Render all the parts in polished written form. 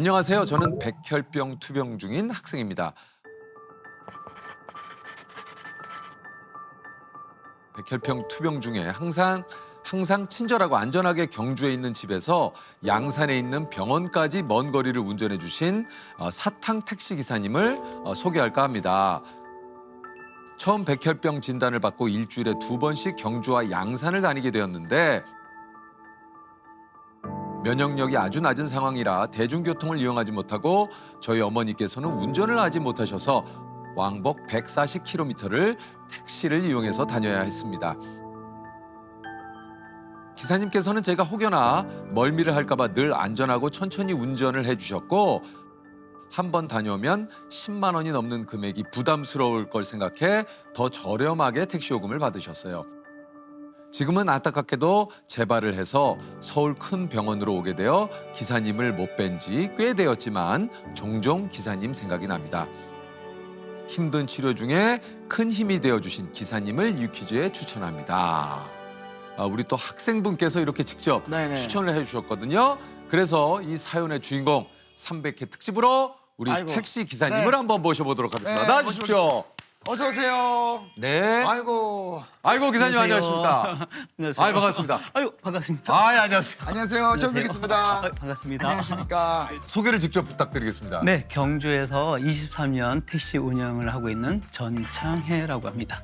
안녕하세요. 저는 백혈병 투병 중인 학생입니다. 백혈병 투병 중에 항상 친절하고 안전하게 경주에 있는 집에서 양산에 있는 병원까지 먼 거리를 운전해 주신 사탕 택시 기사님을 소개할까 합니다. 처음 백혈병 진단을 받고 일주일에 2번씩 경주와 양산을 다니게 되었는데 면역력이 아주 낮은 상황이라 대중교통을 이용하지 못하고 저희 어머니께서는 운전을 하지 못하셔서 왕복 140km를 택시를 이용해서 다녀야 했습니다. 기사님께서는 제가 혹여나 멀미를 할까 봐 늘 안전하고 천천히 운전을 해주셨고 한 번 다녀오면 10만 원이 넘는 금액이 부담스러울 걸 생각해 더 저렴하게 택시 요금을 받으셨어요. 지금은 안타깝게도 재발을 해서 서울 큰 병원으로 오게 되어 기사님을 못 뵌 지 꽤 되었지만 종종 기사님 생각이 납니다. 힘든 치료 중에 큰 힘이 되어주신 기사님을 유퀴즈에 추천합니다. 우리 또 학생분께서 이렇게 직접 네네. 추천을 해주셨거든요. 그래서 이 사연의 주인공 300회 특집으로 우리 아이고. 택시 기사님을 네. 한번 모셔보도록 하겠습니다. 네, 나와주십시오. 어서 오세요. 네. 아이고. 아이고 기사님 안녕하십니까. 안녕하세요. 아유 반갑습니다. 아유 반갑습니다. 안녕하세요. 안녕하세요. 처음 뵙겠습니다. 반갑습니다. 안녕하십니까. 소개를 직접 부탁드리겠습니다. 네, 경주에서 23년 택시 운영을 하고 있는 전창혜라고 합니다.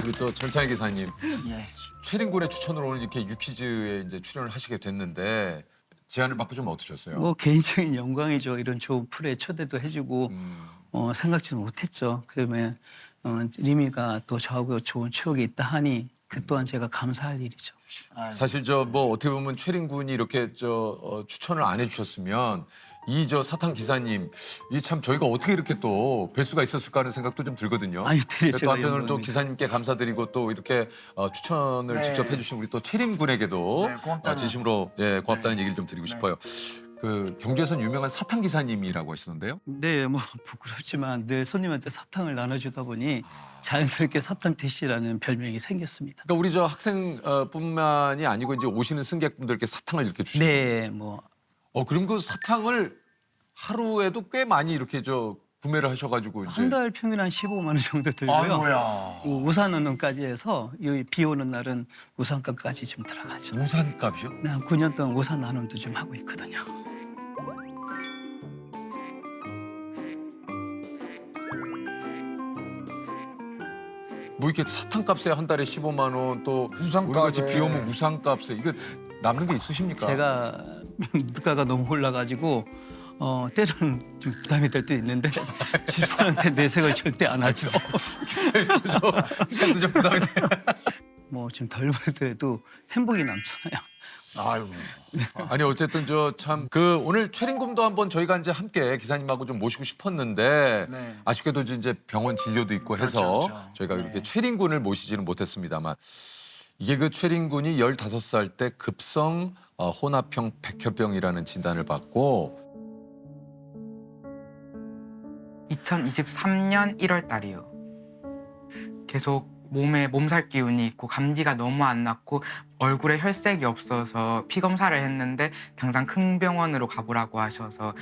우리 또 전창희 기사님, 예. 최린군의 추천으로 오늘 이렇게 유퀴즈에 이제 출연을 하시게 됐는데 제안을 받고 좀 어떠셨어요? 뭐 개인적인 영광이죠. 이런 좋은 프로에 초대도 해주고 생각지도 못했죠. 그러면 리미가 또 저하고 좋은 추억이 있다 하니 그 또한 제가 감사할 일이죠. 사실 저 뭐 어떻게 보면 최린군이 이렇게 추천을 안 해주셨으면 이 사탕 기사님 이 참 저희가 어떻게 이렇게 또 뵐 수가 있었을까 하는 생각도 좀 들거든요. 아유, 네, 또 제가 한편으로는 또 영광입니다. 기사님께 감사드리고 또 이렇게 추천을 네. 직접 해주신 우리 또 최린군에게도 네, 고맙다는. 진심으로 고맙다는 얘기를 좀 드리고 싶어요. 그 경주에선 유명한 사탕 기사님이라고 하시던데요. 네, 뭐 부끄럽지만 늘 손님한테 사탕을 나눠주다 보니 자연스럽게 사탕 택시라는 별명이 생겼습니다. 그러니까 우리 저 학생뿐만이 아니고 이제 오시는 승객분들께 사탕을 이렇게 주시는. 네, 뭐 그럼 그 사탕을 하루에도 꽤 많이 이렇게 구매를 하셔가지고 이제 한 달 평균 한 15만 원 정도 들고요. 아이고야. 우산 운운까지 해서 비 오는 날은 우산값까지 좀 들어가죠. 우산값이요? 네, 한 9년 동안 우산 나눔도 좀 하고 있거든요. 뭐 이렇게 사탕값에 한 달에 15만 원, 또 우산값에. 우리같이 비 오면 우산값에 이거 남는 게 있으십니까? 제가 물가가 너무 올라가지고 때로는 좀 부담이 될 때도 있는데 집사람한테 내색을 절대 안 하죠. 기사님도 좀 부담이 돼요. 뭐 좀 덜 벌더라도 행복이 남잖아요. 아이고. 아니 어쨌든 참 오늘 최린금도 한번 저희가 이제 함께 기사님하고 좀 모시고 싶었는데 네. 아쉽게도 이제 병원 진료도 있고 해서 그렇죠. 저희가 네. 이렇게 최린군을 모시지는 못했습니다만 이게 그 최린군이 15살 때 급성 혼합형 백혈병이라는 진단을 받고 2023년 1월 달이요. 계속 몸에 몸살 기운이 있고 감기가 너무 안 났고 얼굴에 혈색이 없어서 피 검사를 했는데 당장 큰 병원으로 가보라고 하셔서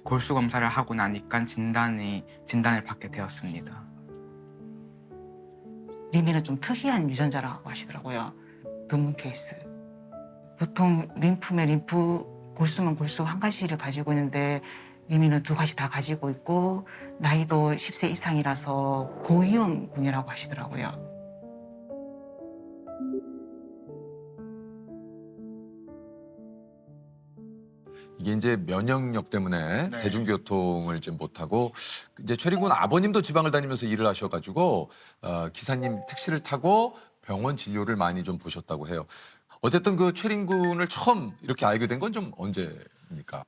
골수 검사를 하고 나니까 진단을 받게 되었습니다. 리미는 좀 특이한 유전자라고 하시더라고요. 드문 케이스. 보통 림프면 림프, 골수면 골수 한 가지를 가지고 있는데 리미는 2가지 다 가지고 있고 나이도 10세 이상이라서 고위험군이라고 하시더라고요. 이게 이제 면역력 때문에 네. 대중교통을 이제 못하고 이제 최린군 아버님도 지방을 다니면서 일을 하셔가지고 기사님 택시를 타고 병원 진료를 많이 좀 보셨다고 해요. 어쨌든 그 최린군을 처음 이렇게 알게 된 건 좀 언제입니까?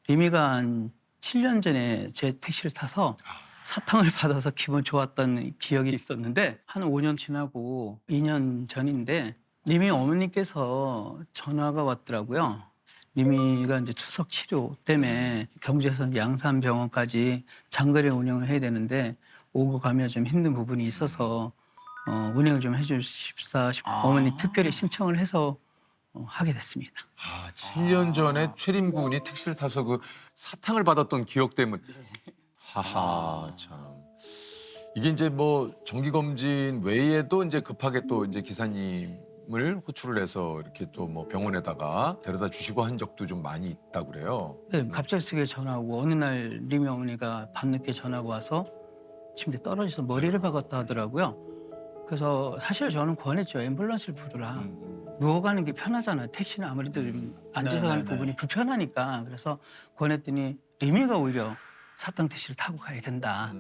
리미가 한 7년 전에 제 택시를 타서 사탕을 받아서 기분 좋았던 기억이 있었는데 한 5년 지나고 2년 전인데 리미 어머니께서 전화가 왔더라고요. 리미가 이제 추석 치료 때문에 경주에서 양산병원까지 장거리 운영을 해야 되는데 오고 가면 좀 힘든 부분이 있어서 운영을 좀 해주십사 싶 어머니 특별히 신청을 해서 하게 됐습니다. 아, 7년 전에 최림 군이 택시를 타서 그 사탕을 받았던 기억 때문에. 하하, 참. 이게 이제 뭐 정기 검진 외에도 이제 급하게 또 이제 기사님을 호출을 해서 이렇게 또 뭐 병원에다가 데려다 주시고 한 적도 좀 많이 있다고 그래요. 네, 갑작스레 전화 오고 어느 날 리미 어머니가 밤늦게 전화가 와서 침대 떨어져서 머리를 박았다 하더라고요. 그래서 사실 저는 권했죠. 앰뷸런스를 부르라. 누워가는 게 편하잖아요. 택시는 아무래도 좀 앉아서 가는 부분이 불편하니까. 그래서 권했더니 리미가 오히려 사탕 택시를 타고 가야 된다.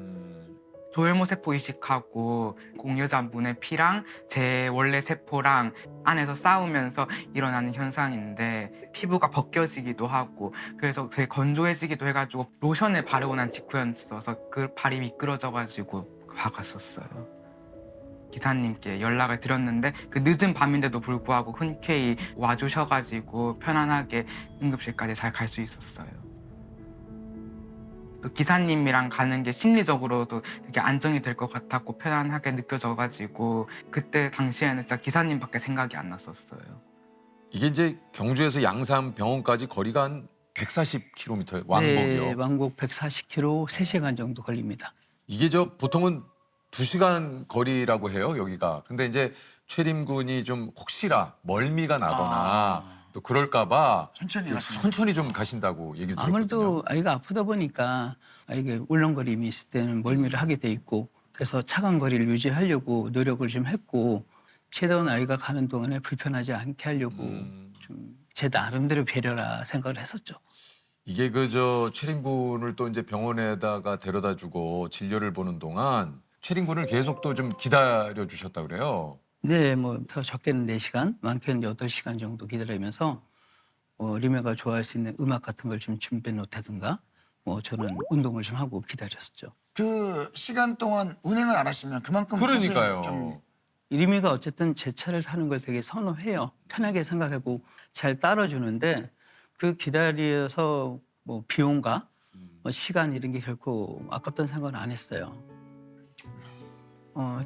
조혈모 세포 이식하고 공여자분의 피랑 제 원래 세포랑 안에서 싸우면서 일어나는 현상인데 피부가 벗겨지기도 하고 그래서 되게 건조해지기도 해가지고 로션을 바르고 난 직후였어서 그 발이 미끄러져가지고 박았었어요. 기사님께 연락을 드렸는데 그 늦은 밤인데도 불구하고 흔쾌히 와주셔가지고 편안하게 응급실까지 잘 갈 수 있었어요. 또 기사님이랑 가는 게 심리적으로도 되게 안정이 될 것 같았고 편안하게 느껴져가지고 그때 당시에는 진짜 기사님밖에 생각이 안 났었어요. 이게 이제 경주에서 양산 병원까지 거리가 한 140km 왕복이요. 네, 왕복 140km 3시간 정도 걸립니다. 이게 저 보통은 2시간 거리라고 해요, 여기가. 근데 이제 최림 군이 좀 혹시나 멀미가 나거나 또 그럴까 봐 천천히 가시는 천천히 좀 가신다고 얘기를 들었거든요. 아무래도 아이가 아프다 보니까 아이가 울렁거림이 있을 때는 멀미를 하게 돼 있고 그래서 차간 거리를 유지하려고 노력을 좀 했고 최대한 아이가 가는 동안에 불편하지 않게 하려고 좀 제 나름대로 배려라 생각을 했었죠. 이게 그 저 최림 군을 또 이제 병원에다가 데려다 주고 진료를 보는 동안 최림 군을 계속 또 좀 기다려 주셨다 그래요. 네, 뭐 더 적게는 4시간, 많게는 8시간 정도 기다리면서 리메가 좋아할 수 있는 음악 같은 걸 좀 준비해 놓다든가 뭐 저는 운동을 좀 하고 기다렸었죠. 그 시간 동안 운행을 안 하시면 그만큼 사실 그러니까요. 좀 리미가 어쨌든 제 차를 타는 걸 되게 선호해요. 편하게 생각하고 잘 따라주는데 그 기다려서 뭐 비용과 뭐 시간 이런 게 결코 아깝다는 생각은 안 했어요.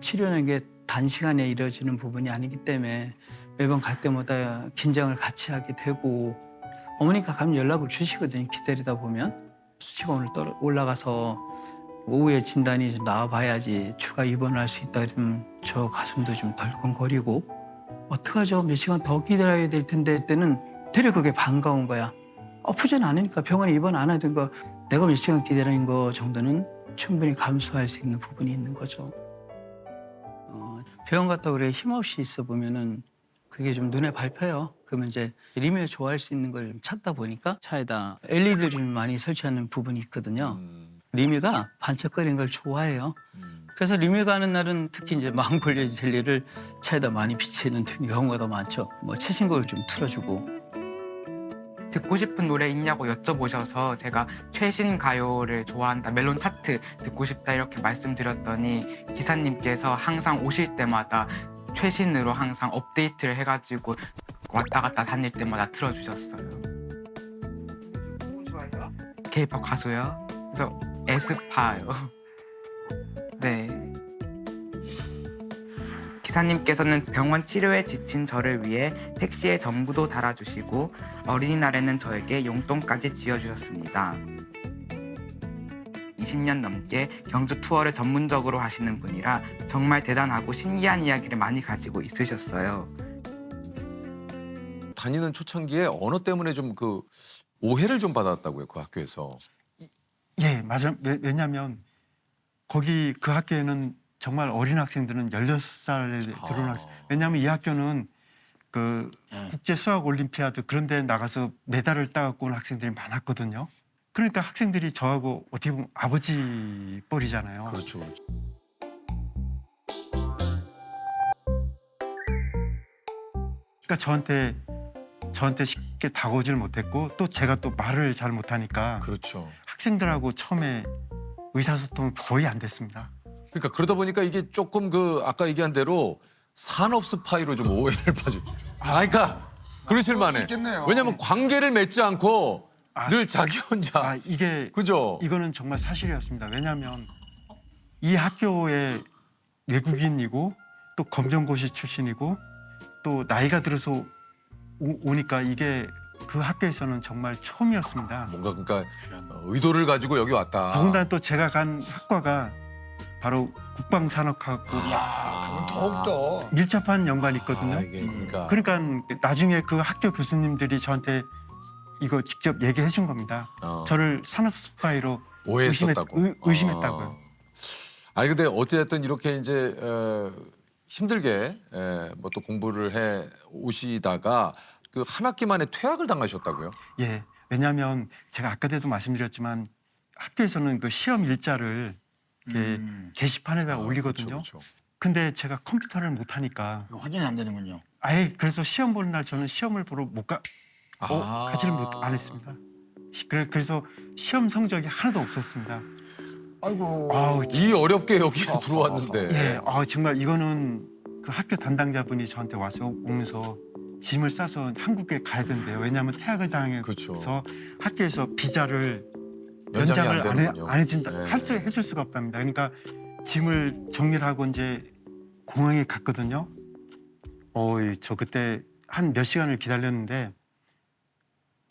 치료는 게 단시간에 이루어지는 부분이 아니기 때문에 매번 갈 때마다 긴장을 같이 하게 되고 어머니가 가면 연락을 주시거든요. 기다리다 보면 수치가 오늘 올라가서 오후에 진단이 좀 나와봐야지 추가 입원할 수 있다 그러면 저 가슴도 좀 덜컹거리고 어떡하죠? 몇 시간 더 기다려야 될 텐데 그때는 되려 그게 반가운 거야. 아프진 않으니까 병원에 입원 안 하든가 내가 몇 시간 기다린 거 정도는 충분히 감수할 수 있는 부분이 있는 거죠. 병원 갔다 오래 힘없이 있어 보면은 그게 좀 눈에 밟혀요. 그러면 이제 리미가 좋아할 수 있는 걸 찾다 보니까 차에다 LED를 좀 많이 설치하는 부분이 있거든요. 리미가 반짝거리는 걸 좋아해요. 그래서 리미가 하는 날은 특히 이제 망골레 젤리를 차에다 많이 비치는 경우가 더 많죠. 뭐 최신곡을 좀 틀어주고. 듣고 싶은 노래 있냐고 여쭤보셔서 제가 최신 가요를 좋아한다, 멜론 차트 듣고 싶다 이렇게 말씀드렸더니 기사님께서 항상 오실 때마다 최신으로 항상 업데이트를 해가지고 왔다 갔다 다닐 때마다 틀어주셨어요. 너무 좋아요. K-pop 가수요? 저 에스파요. 네. 기사님께서는 병원 치료에 지친 저를 위해 택시에 전부도 달아주시고 어린이날에는 저에게 용돈까지 쥐어주셨습니다. 20년 넘게 경주 투어를 전문적으로 하시는 분이라 정말 대단하고 신기한 이야기를 많이 가지고 있으셨어요. 다니는 초창기에 언어 때문에 좀 그 오해를 좀 받았다고요, 그 학교에서. 예, 맞아요. 왜냐하면 거기 그 학교에는 정말 어린 학생들은 16살에 들어온 학생. 왜냐하면 이 학교는 그 국제 수학 올림피아드 그런 데 나가서 메달을 따갖고 온 학생들이 많았거든요. 그러니까 학생들이 저하고 어떻게 보면 아버지 뻘이잖아요. 그렇죠, 그렇죠. 그러니까 저한테 쉽게 다가오질 못했고 또 제가 또 말을 잘 못하니까 그렇죠. 학생들하고 처음에 의사소통이 거의 안 됐습니다. 그러니까 그러다 보니까 이게 조금 그 아까 얘기한 대로 산업 스파이로 좀 오해를 빠져. 그러니까 그러실 그럴 수 만해. 있겠네요. 왜냐면 관계를 맺지 않고 늘 자기 혼자. 이게 그죠? 이거는 정말 사실이었습니다. 왜냐하면 이 학교에 외국인이고 또 검정고시 출신이고 또 나이가 들어서 오니까 이게 그 학교에서는 정말 처음이었습니다. 뭔가 그러니까 의도를 가지고 여기 왔다. 더군다나 또 제가 간 학과가 바로 국방산업학과 야, 그건 더욱더. 밀접한 연관이 있거든요. 이게 그러니까 그러니까 나중에 그 학교 교수님들이 저한테 이거 직접 얘기해 준 겁니다. 저를 산업 스파이로 오해했었다고. 의심했다고요. 아니 근데 어찌됐든 이렇게 이제 힘들게 뭐 또 공부를 해 오시다가 그 한 학기 만에 퇴학을 당하셨다고요? 예, 왜냐하면 제가 아까도 말씀드렸지만 학교에서는 그 시험 일자를 이렇게 게시판에다 올리거든요. 그렇죠. 근데 제가 컴퓨터를 못 하니까 확인이 안 되는군요. 아예 그래서 시험 보는 날 저는 시험을 보러 가지를 안 했습니다. 그래서 시험 성적이 하나도 없었습니다. 아이고. 아우, 이 어렵게 여기 들어왔는데. 예, 정말 이거는 그 학교 담당자분이 저한테 오면서 짐을 싸서 한국에 가야 된대요. 왜냐하면 퇴학을 당해서 그렇죠. 학교에서 비자를 연장이 안 연장을 되는군요. 안 해준다, 네. 해줄 수가 없답니다. 그러니까 짐을 정리를 하고 이제 공항에 갔거든요. 저 그때 한 몇 시간을 기다렸는데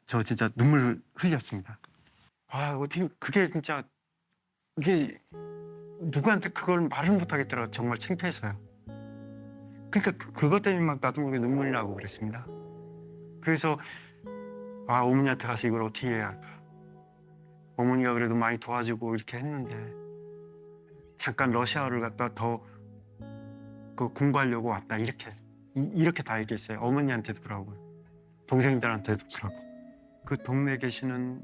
저 진짜 눈물 흘렸습니다. 어떻게 그게 진짜 이게 누구한테 그걸 말을 못 하겠더라고요. 정말 창피해서요. 그러니까 그것 때문에 막 나도 모르게 눈물이 나고 그랬습니다. 그래서 어머니한테 가서 이걸 어떻게 해야 할까. 어머니가 그래도 많이 도와주고 이렇게 했는데 잠깐 러시아어를 갖다 더 공부하려고 왔다 이렇게 다 얘기했어요. 어머니한테도 그러고 동생들한테도 그러고 그 동네에 계시는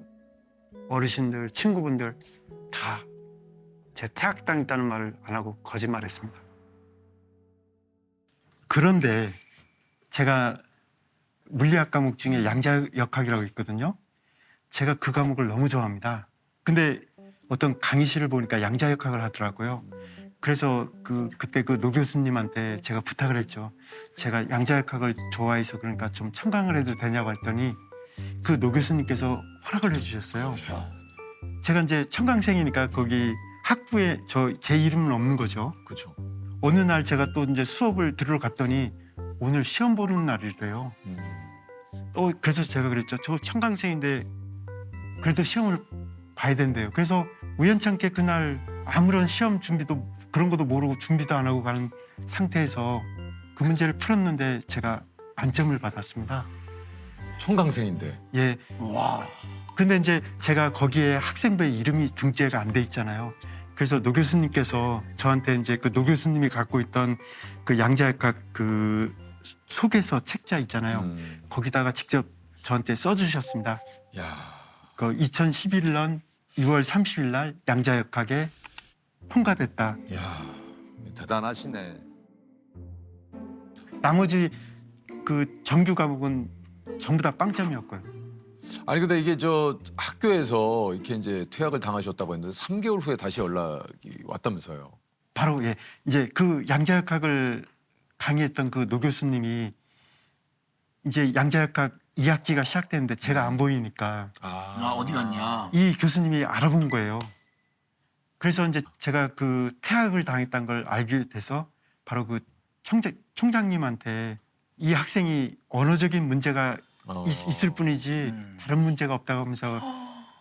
어르신들 친구분들 다 제 퇴학당했다는 말을 안 하고 거짓말했습니다. 그런데 제가 물리학 과목 중에 양자역학이라고 있거든요. 제가 그 과목을 너무 좋아합니다. 근데 어떤 강의실을 보니까 양자역학을 하더라고요. 그래서 그때 그 노 교수님한테 제가 부탁을 했죠. 제가 양자역학을 좋아해서 그러니까 좀 청강을 해도 되냐고 했더니 그 노 교수님께서 허락을 해주셨어요. 제가 이제 청강생이니까 거기 학부에 제 이름은 없는 거죠. 그렇죠. 어느 날 제가 또 이제 수업을 들으러 갔더니 오늘 시험 보는 날이래요. 그래서 제가 그랬죠. 저 청강생인데 그래도 시험을 봐야 된대요. 그래서 우연찮게 그날 아무런 시험 준비도 그런 것도 모르고 준비도 안 하고 가는 상태에서 그 문제를 풀었는데 제가 만점을 받았습니다. 청강생인데. 예. 와. 근데 이제 제가 거기에 학생부에 이름이 등재가 안 돼 있잖아요. 그래서 노 교수님께서 저한테 이제 그 노 교수님이 갖고 있던 그 양자역학 그 소개서 책자 있잖아요. 거기다가 직접 저한테 써주셨습니다. 야. 그 2011년 6월 30일 날 양자역학에 통과됐다. 야. 대단하시네. 나머지 그 정규 과목은 전부 다 빵점이었고요. 아니 근데 이게 저 학교에서 이렇게 이제 퇴학을 당하셨다고 했는데 3개월 후에 다시 연락이 왔다면서요. 바로 이제 그 양자역학을 강의했던 그 노 교수님이 이제 양자역학 2학기가 시작되는데 제가 안 보이니까 어디 갔냐. 이 교수님이 알아본 거예요. 그래서 이제 제가 그 퇴학을 당했다는 걸 알게 돼서 바로 그 총장님한테 이 학생이 언어적인 문제가 있을 뿐이지 다른 문제가 없다고 하면서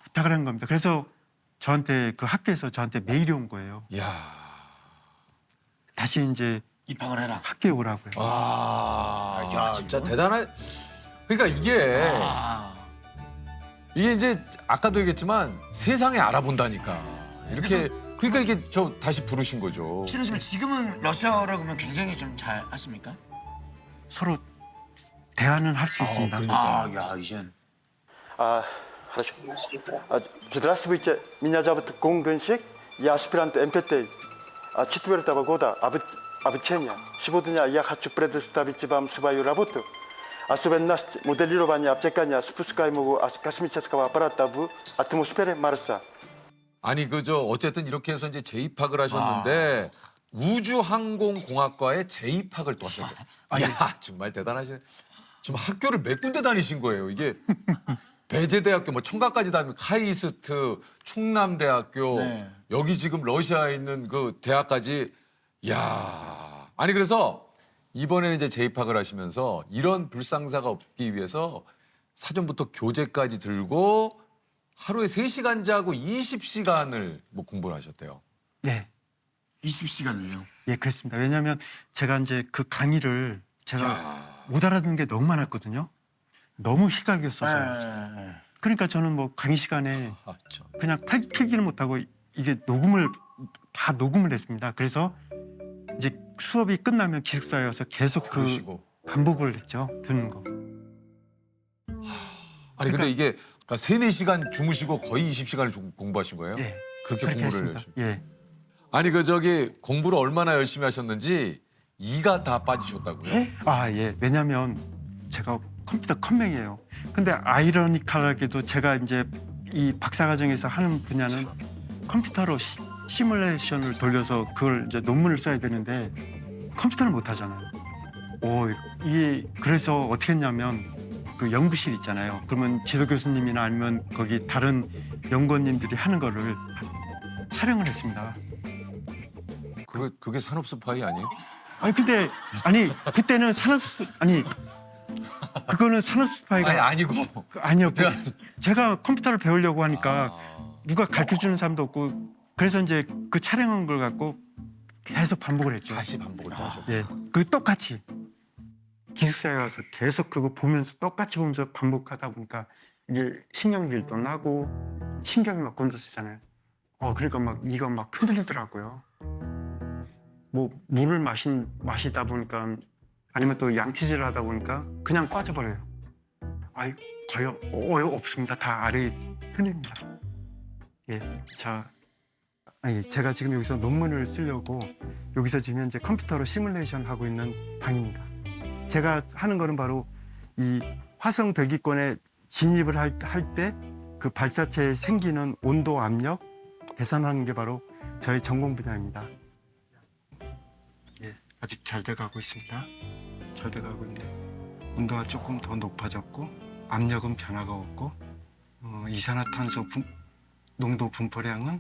부탁을 한 겁니다. 그래서 저한테 그 학교에서 저한테 메일이 온 거예요. 야. 다시 이제 입학을 해라. 학교에 오라고요. 야, 진짜 대단한. 그러니까 이게 이제 아까도 얘기했지만 세상에 알아본다니까. 이렇게 그러니까 이게 저 다시 부르신 거죠. 싫으시면 지금은 러시아어라고 하면 굉장히 좀 잘 하십니까? 서로 대화는 할 수 있습니다. 그러니까. 야, 이젠. Хорошо. Здравствуйте, меня зовут Гонгенсик, я аспирант МПТ 4-го года обучения. Сегодня я хочу предоставить вам свою работу. Особенность моделирования обтекания спускаемого космического аппарата в атмосфере Марса. 아니 그저 어쨌든 이렇게 해서 이제 재입학을 하셨는데 우주항공공학과에 재입학을 또 하셨어요. 야 정말 대단하시네. 지금 학교를 몇 군데 다니신 거예요. 이게 배제대학교 뭐 청가까지 다니면 카이스트, 충남대학교 네. 여기 지금 러시아에 있는 그 대학까지 야 아니 그래서 이번에는 이제 재입학을 하시면서 이런 불상사가 없기 위해서 사전부터 교재까지 들고 하루에 3시간 자고 20시간을 뭐 공부를 하셨대요. 네. 20시간을요. 예, 그렇습니다. 왜냐하면 제가 이제 그 강의를 제가 못 알아듣는 게 너무 많았거든요. 너무 휘갈겼어서. 예. 그러니까 저는 뭐 강의 시간에 아, 참. 그냥 필기를 못하고 이게 다 녹음을 했습니다. 그래서 이제 수업이 끝나면 기숙사에 와서 계속 그 그러시고. 반복을 했죠. 듣는 거. 아니 근데 이게 그러니까 3-4시간 주무시고 거의 20시간을 공부하신 거예요? 예. 그렇게 그렇게 공부를 했습니다. 열심히. 예. 아니 그 저기 공부를 얼마나 열심히 하셨는지 이가 다 빠지셨다고요? 아, 예. 왜냐면 제가 컴퓨터 컴맹이에요. 근데 아이러니컬하게도 제가 이제 이 박사과정에서 하는 분야는 컴퓨터로 시뮬레이션을 돌려서 그걸 이제 논문을 써야 되는데 컴퓨터를 못 하잖아요. 이게 그래서 어떻게 했냐면 그 연구실 있잖아요. 그러면 지도 교수님이나 아니면 거기 다른 연구원님들이 하는 거를 촬영을 했습니다. 그게 산업 스파이 아니에요? 아니 그때는 그거는 산업 스파이가 아니 아니고. 아니요. 제가 컴퓨터를 배우려고 하니까 누가 가르쳐 주는 사람도 없고 그래서 이제 그 촬영한 걸 갖고 계속 반복을 했죠. 다시 반복을 또 하셨고. 예. 그 똑같이 기숙사에 가서 계속 그거 보면서 똑같이 보면서 반복하다 보니까 이게 신경질도 나고 신경이 막 곤두서잖아요. 그러니까 막 이가 막 흔들리더라고요. 뭐 물을 마시다 보니까 아니면 또 양치질을 하다 보니까 그냥 빠져버려요. 거의 없습니다. 다 아래에 틀립니다. 예, 제가 지금 여기서 논문을 쓰려고 여기서 지금 현재 컴퓨터로 시뮬레이션 하고 있는 방입니다. 제가 하는 거는 바로 이 화성 대기권에 진입을 할 때 그 발사체에 생기는 온도, 압력 계산하는 게 바로 저의 전공 분야입니다. 예, 아직 잘 돼가고 있습니다. 잘 돼가고 있는데 온도가 조금 더 높아졌고 압력은 변화가 없고 이산화탄소 농도 분포량은